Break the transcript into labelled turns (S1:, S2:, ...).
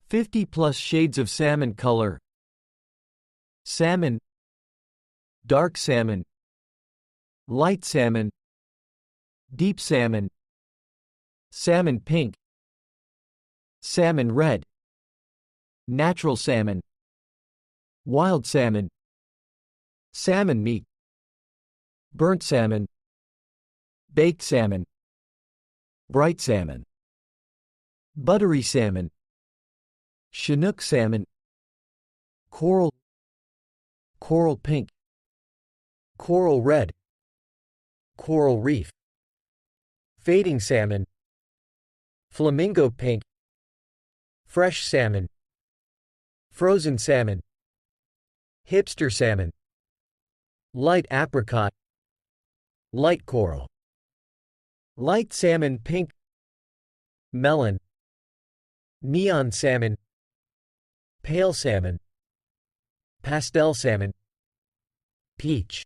S1: 50 plus shades of salmon color. Salmon, dark salmon, light salmon, deep salmon, salmon pink, salmon red, natural salmon, wild salmon, salmon meat, burnt salmon, baked salmon, bright salmon, buttery salmon, Chinook salmon, coral, coral pink, coral red, coral reef, fading salmon, flamingo pink, fresh salmon, frozen salmon, hipster salmon, light apricot, light coral, light salmon pink, melon, neon salmon, pale salmon, pastel salmon, peach.